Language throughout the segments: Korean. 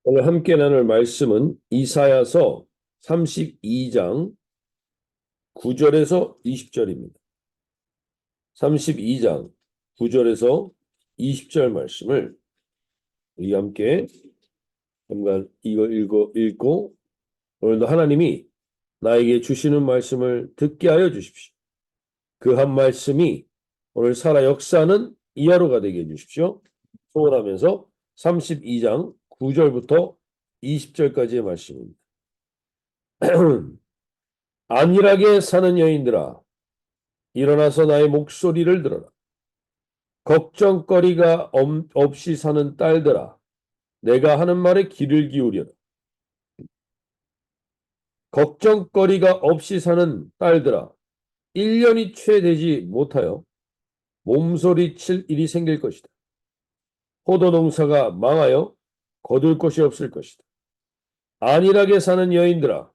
오늘 함께 나눌 말씀은 이사야서 32장 9절에서 20절입니다. 32장 9절에서 20절 말씀을 우리 함께 잠깐 읽고 오늘도 하나님이 나에게 주시는 말씀을 듣게 하여 주십시오. 그 한 말씀이 오늘 살아 역사하는 이하로가 되게 해주십시오. 소원하면서 32장 9절부터 20절까지의 말씀입니다. 안일하게 사는 여인들아, 일어나서 나의 목소리를 들어라. 걱정거리가 없이 사는 딸들아, 내가 하는 말에 귀를 기울여라. 걱정거리가 없이 사는 딸들아, 1년이 채 되지 못하여 몸소리 칠 일이 생길 것이다. 포도 농사가 망하여 거둘 것이 없을 것이다. 안일하게 사는 여인들아,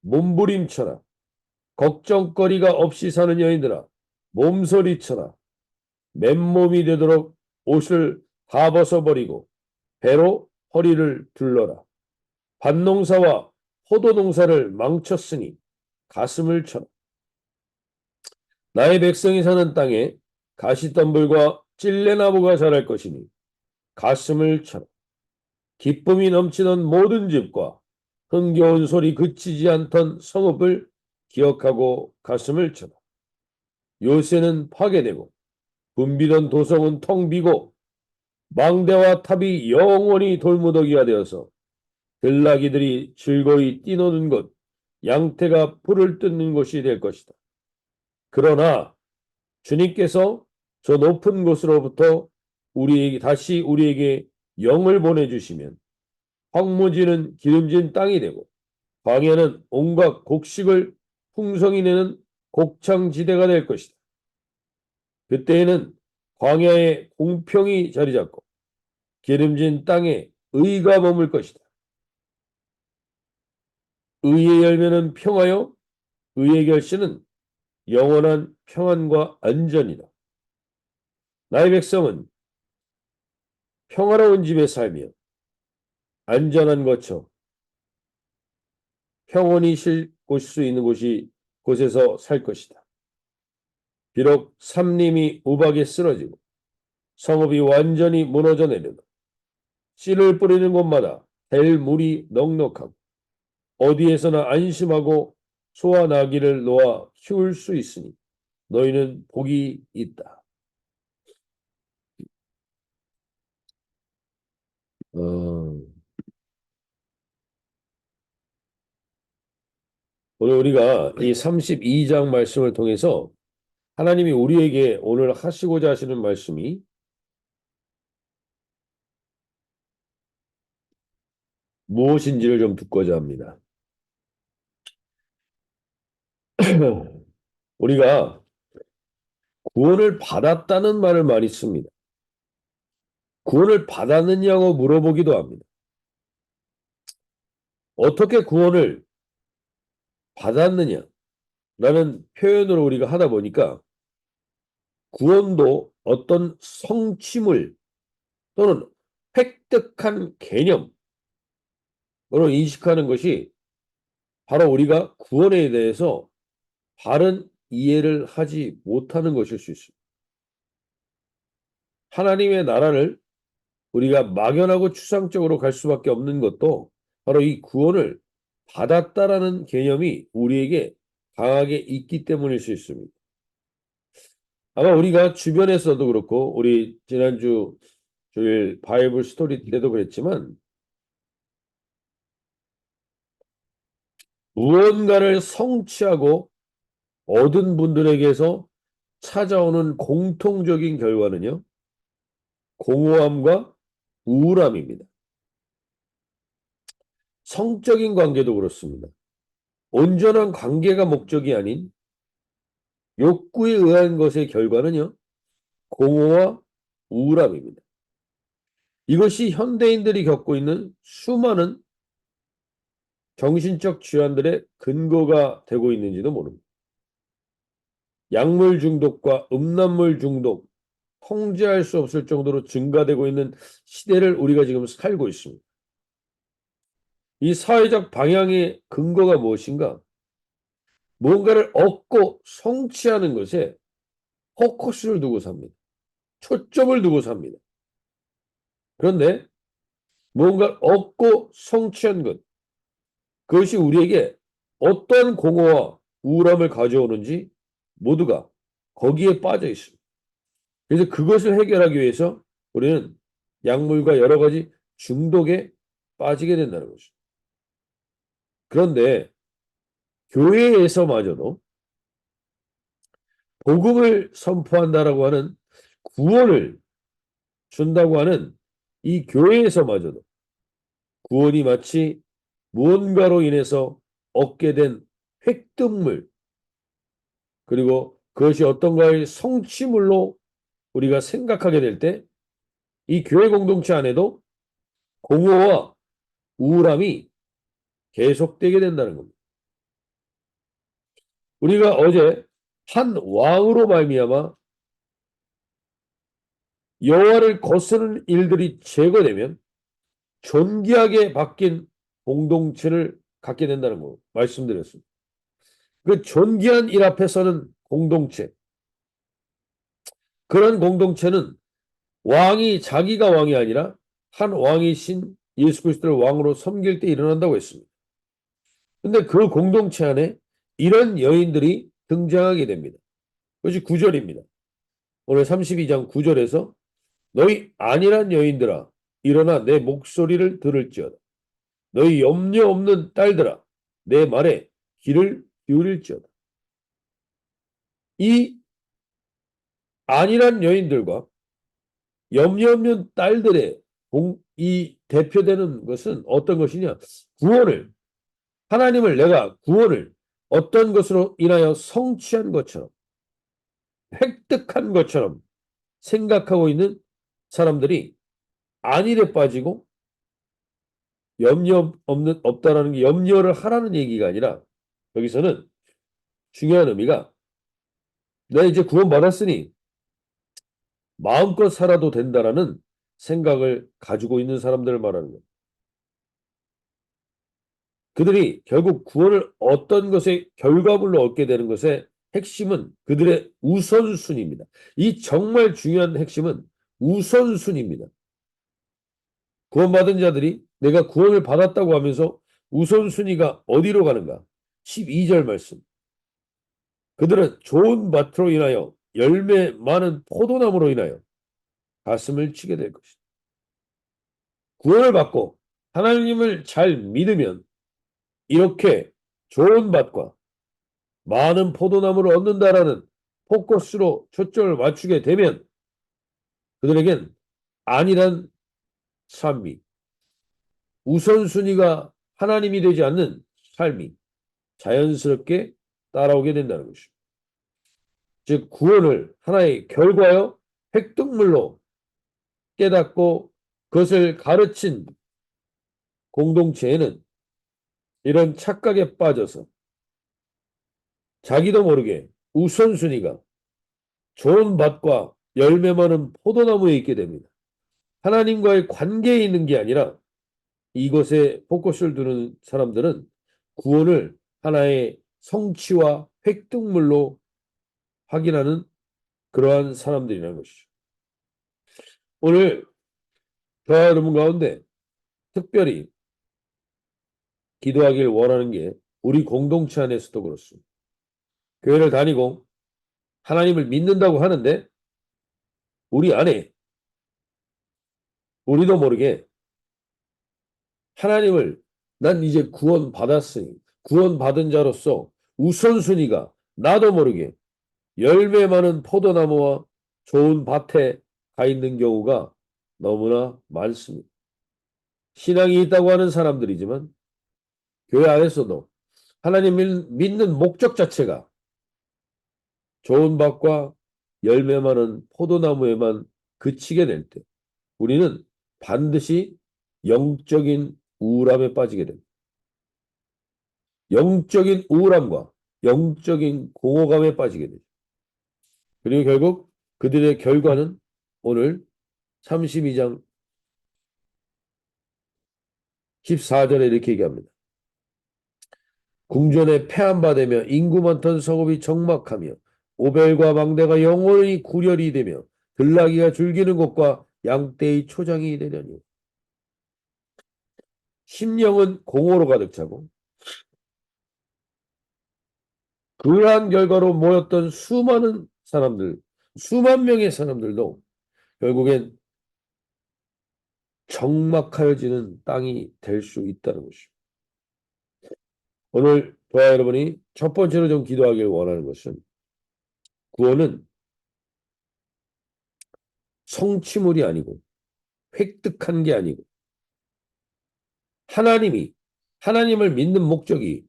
몸부림쳐라. 걱정거리가 없이 사는 여인들아, 몸소리쳐라. 맨몸이 되도록 옷을 다 벗어버리고 배로 허리를 둘러라. 밭농사와 포도농사를 망쳤으니 가슴을 쳐라. 나의 백성이 사는 땅에 가시덤불과 찔레나무가 자랄 것이니 가슴을 쳐라. 기쁨이 넘치던 모든 집과 흥겨운 소리 그치지 않던 성읍을 기억하고 가슴을 쳐라. 요새는 파괴되고 붐비던 도성은 텅 비고 망대와 탑이 영원히 돌무더기가 되어서 들나귀들이 즐거이 뛰노는 곳, 양태가 풀을 뜯는 곳이 될 것이다. 그러나 주님께서 저 높은 곳으로부터 다시 우리에게 영을 보내주시면 황무지는 기름진 땅이 되고 광야는 온갖 곡식을 풍성히 내는 곡창지대가 될 것이다. 그때에는 광야에 공평이 자리 잡고 기름진 땅에 의가 머물 것이다. 의의 열매는 평화요, 의의 결실은 영원한 평안과 안전이다. 나의 백성은 평화로운 집에 살며 안전한 거처, 평온히 쉴 수 있는 곳에서 살 것이다. 비록 삼림이 우박에 쓰러지고 성읍이 완전히 무너져 내려도 씨를 뿌리는 곳마다 될 물이 넉넉하고 어디에서나 안심하고 소와 나귀를 놓아 키울 수 있으니 너희는 복이 있다. 오늘 우리가 이 32장 말씀을 통해서 하나님이 우리에게 오늘 하시고자 하시는 말씀이 무엇인지를 좀 듣고자 합니다. 우리가 구원을 받았다는 말을 많이 씁니다. 구원을 받았느냐고 물어보기도 합니다. 어떻게 구원을 받았느냐라는 표현으로 우리가 하다 보니까 구원도 어떤 성취물 또는 획득한 개념으로 인식하는 것이 바로 우리가 구원에 대해서 바른 이해를 하지 못하는 것일 수 있습니다. 하나님의 나라를 우리가 막연하고 추상적으로 갈 수밖에 없는 것도 바로 이 구원을 받았다라는 개념이 우리에게 강하게 있기 때문일 수 있습니다. 아마 우리가 주변에서도 그렇고 우리 지난주 주일 바이블 스토리 때도 그랬지만 무언가를 성취하고 얻은 분들에게서 찾아오는 공통적인 결과는요, 공허함과 우울함입니다. 성적인 관계도 그렇습니다. 온전한 관계가 목적이 아닌 욕구에 의한 것의 결과는요, 공허와 우울함입니다. 이것이 현대인들이 겪고 있는 수많은 정신적 질환들의 근거가 되고 있는지도 모릅니다. 약물 중독과 음란물 중독, 통제할 수 없을 정도로 증가되고 있는 시대를 우리가 지금 살고 있습니다. 이 사회적 방향의 근거가 무엇인가? 뭔가를 얻고 성취하는 것에 포커스를 두고 삽니다. 초점을 두고 삽니다. 그런데 뭔가를 얻고 성취한 것, 그것이 우리에게 어떠한 공허와 우울함을 가져오는지 모두가 거기에 빠져 있습니다. 그래서 그것을 해결하기 위해서 우리는 약물과 여러 가지 중독에 빠지게 된다는 거죠. 그런데 교회에서마저도 복음을 선포한다라고 하는 구원을 준다고 하는 이 교회에서마저도 구원이 마치 무언가로 인해서 얻게 된 획득물, 그리고 그것이 어떤가의 성취물로 우리가 생각하게 될 때 이 교회 공동체 안에도 공허와 우울함이 계속되게 된다는 겁니다. 우리가 어제 한 왕으로 말미암아 여호와를 거스르는 일들이 제거되면 존귀하게 바뀐 공동체를 갖게 된다는 거 말씀드렸습니다. 그 존귀한 일 앞에서는 공동체, 그런 공동체는 왕이 자기가 왕이 아니라 한 왕이신 예수 그리스도를 왕으로 섬길 때 일어난다고 했습니다. 근데 그 공동체 안에 이런 여인들이 등장하게 됩니다. 그것이 9절입니다. 오늘 32장 9절에서 너희 안일한 여인들아 일어나 내 목소리를 들을지어다. 너희 염려 없는 딸들아 내 말에 귀를 기울일지어다. 이 안일한 여인들과 염려 없는 딸들의 이 대표되는 것은 어떤 것이냐? 구원을, 하나님을 내가 구원을 어떤 것으로 인하여 성취한 것처럼, 획득한 것처럼 생각하고 있는 사람들이 안일에 빠지고 염려 없다라는 게 염려를 하라는 얘기가 아니라 여기서는 중요한 의미가 내가 이제 구원받았으니 마음껏 살아도 된다라는 생각을 가지고 있는 사람들을 말하는 거예요. 그들이 결국 구원을 어떤 것의 결과물로 얻게 되는 것의 핵심은 그들의 우선순위입니다. 이 정말 중요한 핵심은 우선순위입니다. 구원받은 자들이 내가 구원을 받았다고 하면서 우선순위가 어디로 가는가? 12절 말씀. 그들은 좋은 밭으로 인하여 열매 많은 포도나무로 인하여 가슴을 치게 될 것이다. 구원을 받고 하나님을 잘 믿으면 이렇게 좋은 밭과 많은 포도나무를 얻는다라는 포커스로 초점을 맞추게 되면 그들에겐 안일한 삶이, 우선순위가 하나님이 되지 않는 삶이 자연스럽게 따라오게 된다는 것이죠. 즉 구원을 하나의 결과요 획득물로 깨닫고 그것을 가르친 공동체에는 이런 착각에 빠져서 자기도 모르게 우선순위가 좋은 밭과 열매 많은 포도나무에 있게 됩니다. 하나님과의 관계에 있는 게 아니라 이것에 포커스를 두는 사람들은 구원을 하나의 성취와 획득물로 확인하는 그러한 사람들이라는 것이죠. 오늘 저와 여러분 가운데 특별히 기도하길 원하는 게 우리 공동체 안에서도 그렇습니다. 교회를 다니고 하나님을 믿는다고 하는데 우리 안에 우리도 모르게 하나님을 난 이제 구원받았으니 구원받은 자로서 우선순위가 나도 모르게 열매 많은 포도나무와 좋은 밭에 가 있는 경우가 너무나 많습니다. 신앙이 있다고 하는 사람들이지만 교회 안에서도 하나님을 믿는 목적 자체가 좋은 밭과 열매 많은 포도나무에만 그치게 될 때 우리는 반드시 영적인 우울함에 빠지게 됩니다. 영적인 우울함과 영적인 공허감에 빠지게 되죠. 그리고 결국 그들의 결과는 오늘 32장 14절에 이렇게 얘기합니다. 궁전에 패한바되며 인구 많던 성읍이 적막하며 오벨과 망대가 영원히 구렬이 되며 들나귀가 즐기는 곳과 양떼의 초장이 되려니 심령은 공허로 가득 차고 그러한 결과로 모였던 수많은 사람들, 수만 명의 사람들도 결국엔 적막하여지는 땅이 될 수 있다는 것이죠. 오늘 보아 여러분이 첫 번째로 좀 기도하길 원하는 것은 구원은 성취물이 아니고 획득한 게 아니고 하나님을 믿는 목적이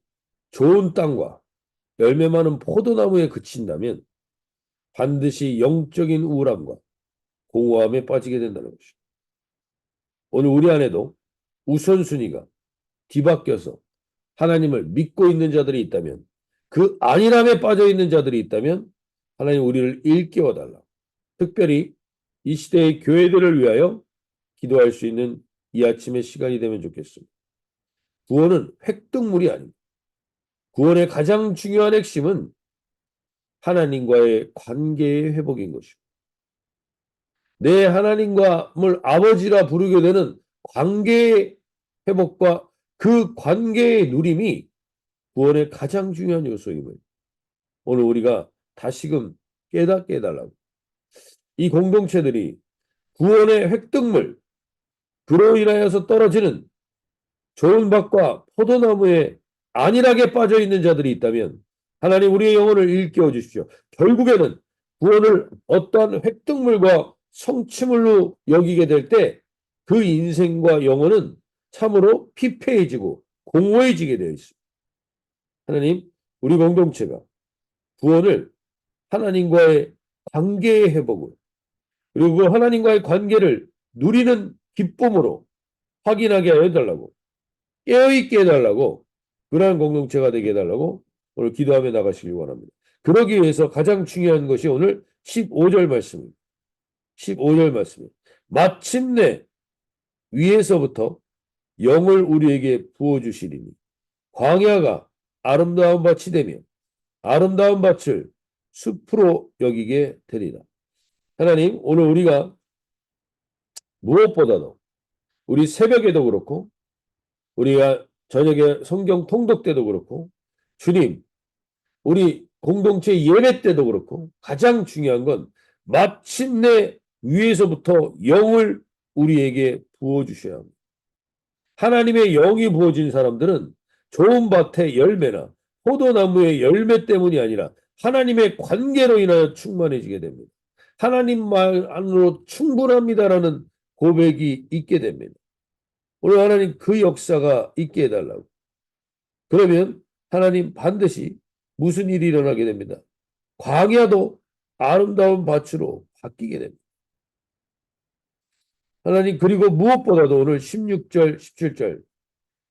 좋은 땅과 열매 많은 포도나무에 그친다면 반드시 영적인 우울함과 공허함에 빠지게 된다는 것이죠. 오늘 우리 안에도 우선순위가 뒤바뀌어서 하나님을 믿고 있는 자들이 있다면 그 안일함에 빠져 있는 자들이 있다면 하나님 우리를 일깨워 달라. 특별히 이 시대의 교회들을 위하여 기도할 수 있는 이 아침의 시간이 되면 좋겠습니다. 구원은 획득물이 아닙니다. 구원의 가장 중요한 핵심은 하나님과의 관계의 회복인 것이고 내 하나님과를 아버지라 부르게 되는 관계의 회복과 그 관계의 누림이 구원의 가장 중요한 요소임을 오늘 우리가 다시금 깨닫게 해달라고. 이 공동체들이 구원의 획득물, 그로 인하여서 떨어지는 좋은 밭과 포도나무에 안일하게 빠져 있는 자들이 있다면 하나님 우리의 영혼을 일깨워 주십시오. 결국에는 구원을 어떠한 획득물과 성취물로 여기게 될 때 그 인생과 영혼은 참으로 피폐해지고 공허해지게 되어 있습니다. 하나님, 우리 공동체가 구원을 하나님과의 관계의 회복을 그리고 그 하나님과의 관계를 누리는 기쁨으로 확인하게 해달라고 깨어있게 해달라고 그러한 공동체가 되게 해달라고 오늘 기도하며 나가시길 원합니다. 그러기 위해서 가장 중요한 것이 오늘 15절 말씀입니다. 15절 말씀입니다. 마침내 위에서부터 영을 우리에게 부어주시리니 광야가 아름다운 밭이 되며 아름다운 밭을 숲으로 여기게 되리라. 하나님 오늘 우리가 무엇보다도 우리 새벽에도 그렇고 우리가 저녁에 성경 통독 때도 그렇고 주님 우리 공동체 예배 때도 그렇고 가장 중요한 건 마침내 위에서부터 영을 우리에게 부어주셔야 합니다. 하나님의 영이 부어진 사람들은 좋은 밭의 열매나 포도나무의 열매 때문이 아니라 하나님의 관계로 인하여 충만해지게 됩니다. 하나님 말 안으로 충분합니다라는 고백이 있게 됩니다. 오늘 하나님 그 역사가 있게 해달라고. 그러면 하나님 반드시 무슨 일이 일어나게 됩니다. 광야도 아름다운 밭으로 바뀌게 됩니다. 하나님 그리고 무엇보다도 오늘 16절 17절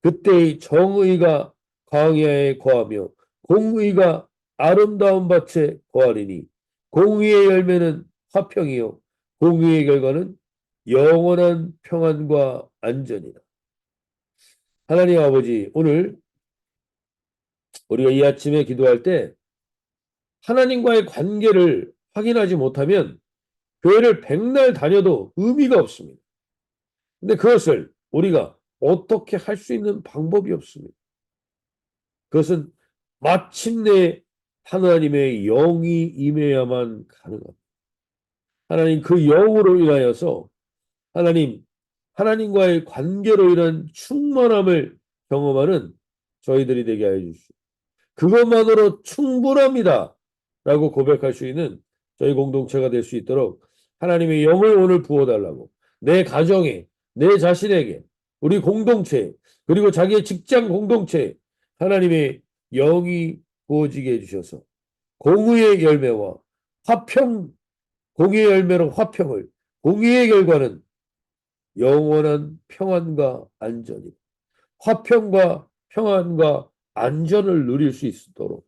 그때의 정의가 광야에 거하며 공의가 아름다운 밭에 거하리니 공의의 열매는 화평이요 공의의 결과는 영원한 평안과 안전이다. 하나님 아버지 오늘 우리가 이 아침에 기도할 때 하나님과의 관계를 확인하지 못하면 교회를 백날 다녀도 의미가 없습니다. 근데 그것을 우리가 어떻게 할 수 있는 방법이 없습니다. 그것은 마침내 하나님의 영이 임해야만 가능합니다. 하나님 그 영으로 인하여서 하나님과의 관계로 인한 충만함을 경험하는 저희들이 되게 하여 주시오. 그것만으로 충분합니다. 라고 고백할 수 있는 저희 공동체가 될 수 있도록 하나님의 영을 오늘 부어달라고 내 가정에, 내 자신에게, 우리 공동체, 그리고 자기의 직장 공동체에 하나님의 영이 부어지게 해주셔서 공의의 열매와 화평, 공의의 열매로 화평을, 공의의 결과는 영원한 평안과 안전이 화평과 평안과 안전을 누릴 수 있도록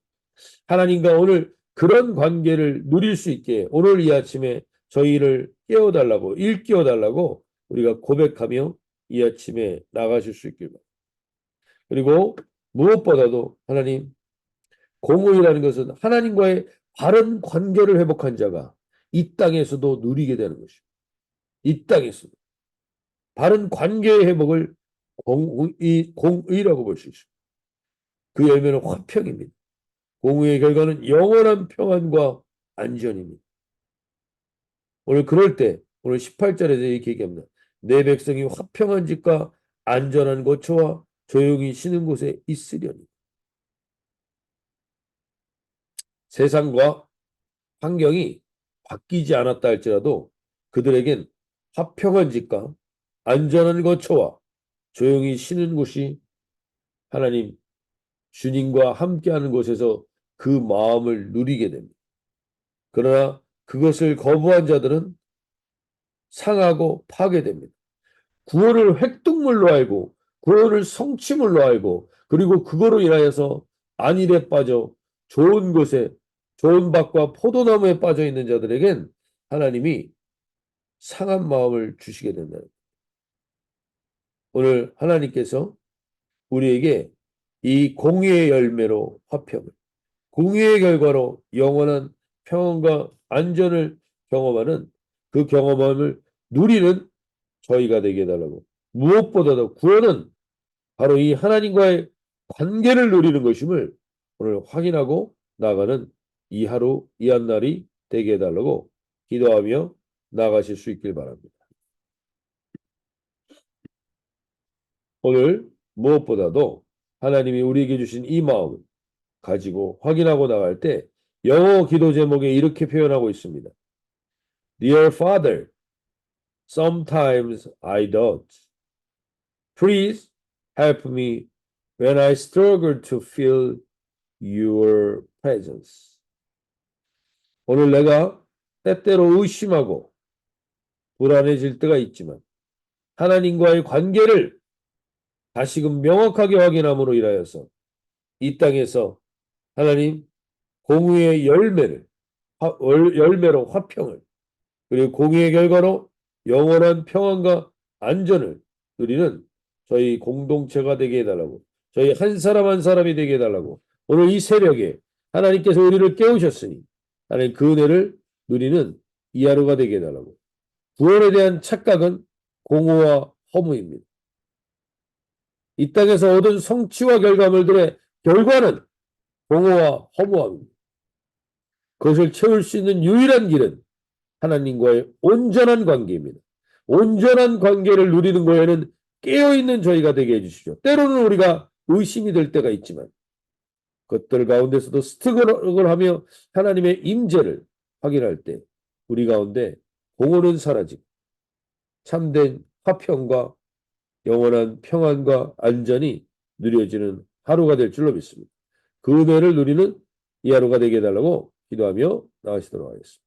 하나님과 오늘 그런 관계를 누릴 수 있게 오늘 이 아침에 저희를 깨워달라고 일깨워달라고 우리가 고백하며 이 아침에 나가실 수 있길 바랍니다. 그리고 무엇보다도 하나님, 공의라는 것은 하나님과의 바른 관계를 회복한 자가 이 땅에서도 누리게 되는 것이고, 이 땅에서도 바른 관계의 회복을 공의라고 볼 수 있습니다. 그 열매는 화평입니다. 공의의 결과는 영원한 평안과 안전입니다. 오늘 그럴 때 오늘 18절에서 이렇게 얘기합니다. 내 백성이 화평한 집과 안전한 거처와 조용히 쉬는 곳에 있으려니. 세상과 환경이 바뀌지 않았다 할지라도 그들에겐 화평한 집과 안전한 거처와 조용히 쉬는 곳이 하나님 주님과 함께하는 곳에서 그 마음을 누리게 됩니다. 그러나 그것을 거부한 자들은 상하고 파괴됩니다. 구원을 획득물로 알고 구원을 성취물로 알고 그리고 그거로 인하여서 안일에 빠져 좋은 곳에 좋은 밭과 포도나무에 빠져 있는 자들에겐 하나님이 상한 마음을 주시게 된다. 오늘 하나님께서 우리에게 이 공의의 열매로 화평을, 공의의 결과로 영원한 평안과 안전을 경험하는 그 경험함을 누리는 저희가 되게 해달라고. 무엇보다도 구원은 바로 이 하나님과의 관계를 누리는 것임을 오늘 확인하고 나가는 이 하루, 이 한날이 되게 해달라고 기도하며 나가실 수 있길 바랍니다. 오늘 무엇보다도 하나님이 우리에게 주신 이 마음을 가지고 확인하고 나갈 때 영어 기도 제목에 이렇게 표현하고 있습니다. Dear Father, sometimes I doubt. Please help me when I struggle to feel your presence. 오늘 내가 때때로 의심하고 불안해질 때가 있지만 하나님과의 관계를 다시금 명확하게 확인함으로 인하여서 이 땅에서 하나님 공의의 열매로 화평을 그리고 공의의 결과로 영원한 평안과 안전을 누리는 저희 공동체가 되게 해달라고 저희 한 사람 한 사람이 되게 해달라고 오늘 이 새벽에 하나님께서 우리를 깨우셨으니 하나님 그 은혜를 누리는 이 하루가 되게 해달라고 구원에 대한 착각은 공허와 허무입니다. 이 땅에서 얻은 성취와 결과물들의 결과는 공허와 허무함입니다. 그것을 채울 수 있는 유일한 길은 하나님과의 온전한 관계입니다. 온전한 관계를 누리는 거에는 깨어있는 저희가 되게 해주시죠. 때로는 우리가 의심이 될 때가 있지만 그것들 가운데서도 스틱을 하며 하나님의 임재를 확인할 때 우리 가운데 공허는 사라지고 참된 화평과 영원한 평안과 안전이 누려지는 하루가 될 줄로 믿습니다. 그 은혜를 누리는 이 하루가 되게 해달라고 기도하며 나가시도록 하겠습니다.